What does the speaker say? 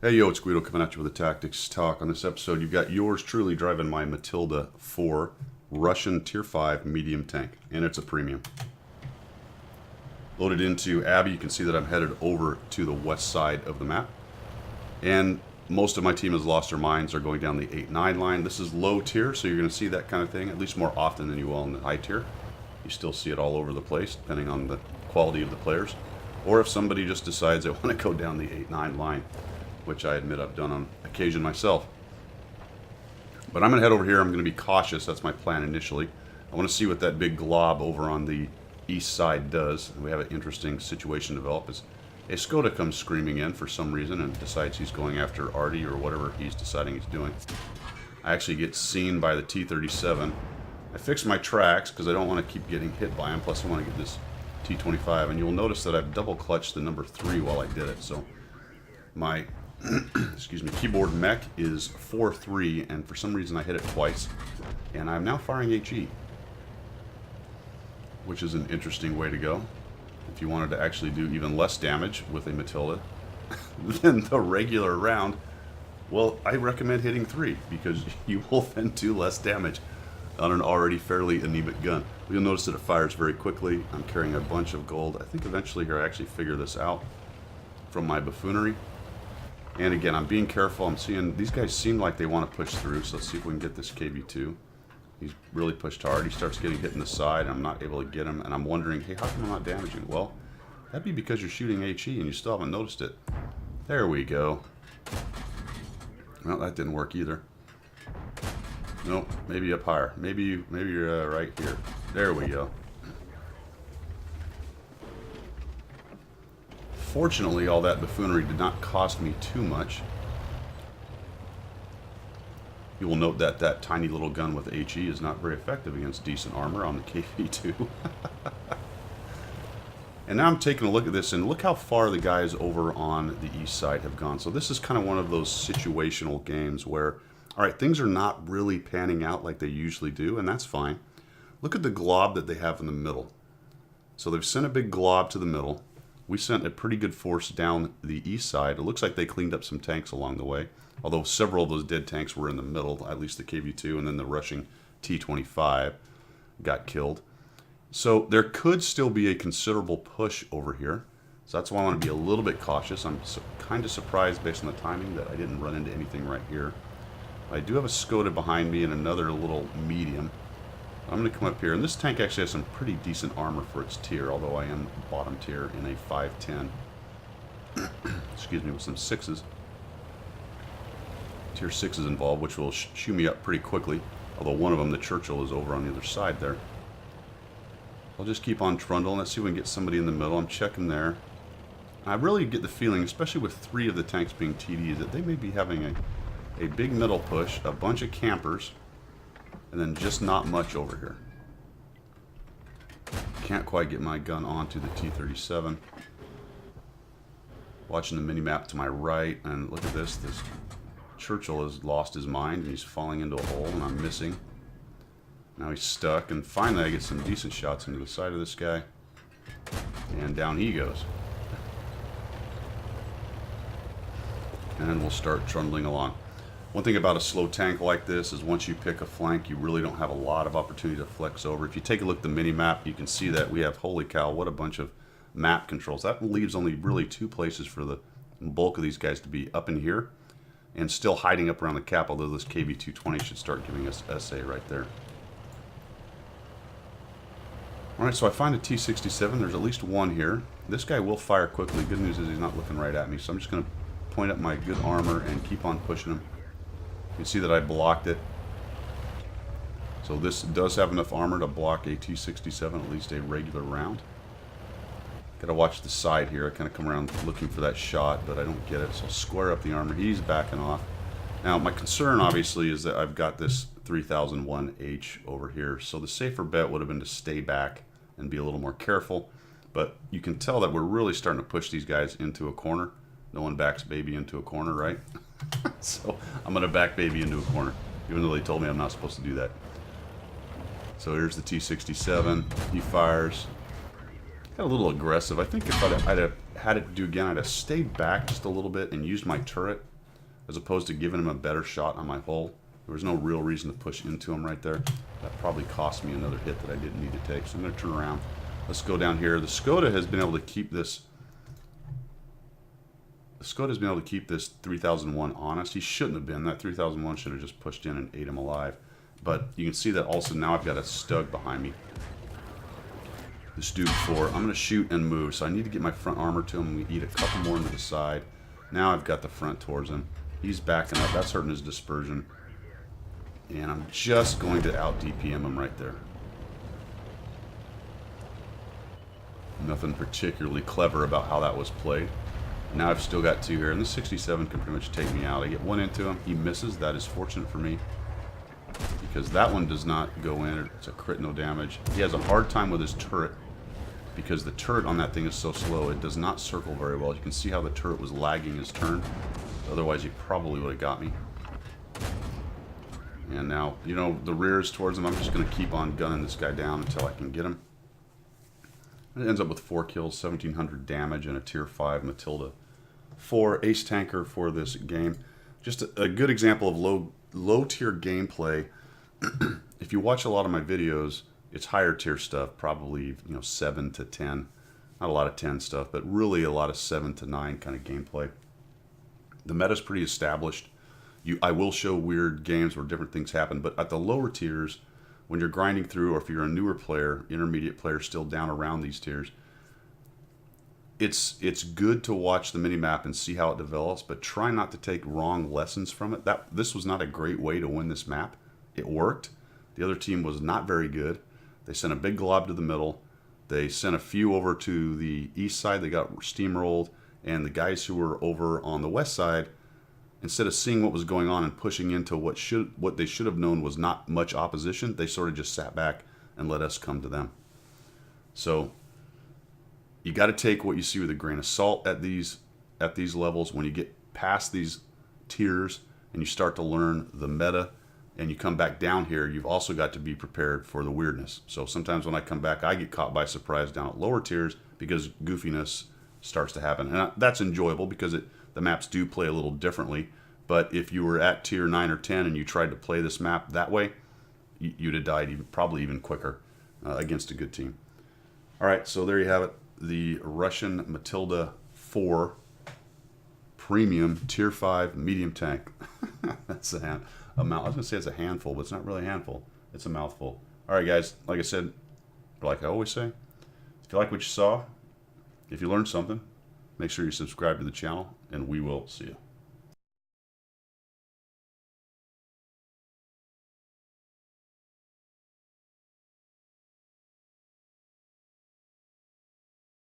Hey yo, it's Guido coming at you with a tactics talk. On this episode, you've got yours truly driving my Matilda 4 Russian Tier 5 medium tank, and it's a premium. Loaded into Abbey, you can see that I'm headed over to the west side of the map. And most of my team has lost their minds, are going down the 8-9 line. This is low tier, so you're going to see that kind of thing, at least more often than you will in the high tier. You still see it all over the place, depending on the quality of the players. Or if somebody just decides they want to go down the 8-9 line, which I admit I've done on occasion myself. But I'm going to head over here. I'm going to be cautious. That's my plan initially. I want to see what that big glob over on the east side does. We have an interesting situation develop as a Skoda comes screaming in for some reason and decides he's going after Artie or whatever he's deciding he's doing. I actually get seen by the T-37. I fixed my tracks because I don't want to keep getting hit by him. Plus I want to get this T-25. And you'll notice that I've double clutched the number 3 while I did it. So my excuse me, keyboard mech is 4-3, and for some reason I hit it twice, and I'm now firing HE, which is an interesting way to go. If you wanted to actually do even less damage with a Matilda than the regular round, well, I recommend hitting 3, because you will then do less damage on an already fairly anemic gun. You'll notice that it fires very quickly. I'm carrying a bunch of gold. I think eventually here I actually figure this out from my buffoonery. And again, I'm being careful. I'm seeing these guys seem like they want to push through, so let's see if we can get this KB2. He's really pushed hard. He starts getting hit in the side. I'm not able to get him, and I'm wondering, hey, how come I'm not damaging? Well, that'd be because you're shooting HE and you still haven't noticed it. There we go. Well, that didn't work either. Nope, maybe up higher. Maybe you're right here. There we go. Fortunately, all that buffoonery did not cost me too much. You will note that that tiny little gun with HE is not very effective against decent armor on the KV2. And now I'm taking a look at this, and look how far the guys over on the east side have gone. So this is kind of one of those situational games where, all right, things are not really panning out like they usually do, and that's fine. Look at the glob that they have in the middle. So they've sent a big glob to the middle. We sent a pretty good force down the east side. It looks like they cleaned up some tanks along the way, although several of those dead tanks were in the middle, at least the KV2, and then the rushing T-25 got killed. So there could still be a considerable push over here. So that's why I want to be a little bit cautious. I'm kind of surprised based on the timing that I didn't run into anything right here. I do have a Skoda behind me and another little medium. I'm going to come up here, and this tank actually has some pretty decent armor for its tier, although I am bottom tier in a 510. Excuse me, with some 6s. Tier 6 is involved, which will shoo me up pretty quickly, although one of them, the Churchill, is over on the other side there. I'll just keep on trundling. Let's see if we can get somebody in the middle. I'm checking there. I really get the feeling, especially with 3 of the tanks being TDs, that they may be having a big middle push, a bunch of campers, and then just not much over here. Can't quite get my gun onto the T-37. Watching the mini-map to my right, and look at this. This Churchill has lost his mind, and he's falling into a hole, and I'm missing. Now he's stuck, and finally I get some decent shots into the side of this guy. And down he goes. And then we'll start trundling along. One thing about a slow tank like this is once you pick a flank, you really don't have a lot of opportunity to flex over. If you take a look at the mini-map, you can see that we have, holy cow, what a bunch of map controls. That leaves only really 2 places for the bulk of these guys to be up in here and still hiding up around the cap, although this KV-220 should start giving us SA right there. Alright, so I find a T-67. There's at least one here. This guy will fire quickly. Good news is he's not looking right at me, so I'm just going to point up my good armor and keep on pushing him. You can see that I blocked it. So this does have enough armor to block a T-67, at least a regular round. Gotta watch the side here. I kind of come around looking for that shot, but I don't get it. So I'll square up the armor. He's backing off. Now, my concern, obviously, is that I've got this 3001H over here. So the safer bet would have been to stay back and be a little more careful. But you can tell that we're really starting to push these guys into a corner. No one backs baby into a corner, right? So I'm going to back baby into a corner, even though they told me I'm not supposed to do that. So here's the T-67. He fires. Got a little aggressive. I think if I'd have had it do again, I'd have stayed back just a little bit and used my turret as opposed to giving him a better shot on my hull. There was no real reason to push into him right there. That probably cost me another hit that I didn't need to take. So I'm going to turn around. Let's go down here. The Skoda has been able to keep this. The Skoda's been able to keep this 3001 honest. He shouldn't have been. That 3001 should have just pushed in and ate him alive. But you can see that also now I've got a Stug behind me. This dude 4. I'm going to shoot and move. So I need to get my front armor to him. I'm going to eat a couple more into the side. Now I've got the front towards him. He's backing up. That's hurting his dispersion. And I'm just going to out DPM him right there. Nothing particularly clever about how that was played. Now I've still got 2 here, and the 67 can pretty much take me out. I get 1 into him. He misses. That is fortunate for me, because that one does not go in. It's a crit, no damage. He has a hard time with his turret, because the turret on that thing is so slow. It does not circle very well. You can see how the turret was lagging his turn. Otherwise, he probably would have got me. And now, you know, the rear is towards him. I'm just going to keep on gunning this guy down until I can get him. It ends up with 4 kills, 1700 damage, and a tier 5 Matilda. 4 ace tanker for this game. Just a good example of low tier gameplay. If you watch a lot of my videos, it's higher tier stuff, probably, you know, 7 to 10. Not a lot of 10 stuff, but really a lot of 7 to 9 kind of gameplay. The meta's pretty established. I will show weird games where different things happen, but at the lower tiers, when you're grinding through, or if you're a newer player, intermediate player still down around these tiers, it's good to watch the minimap and see how it develops, but try not to take wrong lessons from it. This was not a great way to win this map. It worked. The other team was not very good. They sent a big glob to the middle. They sent a few over to the east side. They got steamrolled, and the guys who were over on the west side, instead of seeing what was going on and pushing into what they should have known was not much opposition, they sort of just sat back and let us come to them. So you got to take what you see with a grain of salt at these levels. When you get past these tiers and you start to learn the meta and you come back down here, you've also got to be prepared for the weirdness. So sometimes when I come back, I get caught by surprise down at lower tiers because goofiness starts to happen. And that's enjoyable because the maps do play a little differently. But if you were at tier 9 or 10 and you tried to play this map that way, you'd have died probably even quicker against a good team. All right, so there you have it. The Russian Matilda 4 premium tier 5 medium tank. That's a mouth. I was going to say it's a handful, but it's not really a handful. It's a mouthful. All right, guys, like I said, like I always say, if you like what you saw, if you learned something, make sure you subscribe to the channel, and we will see you.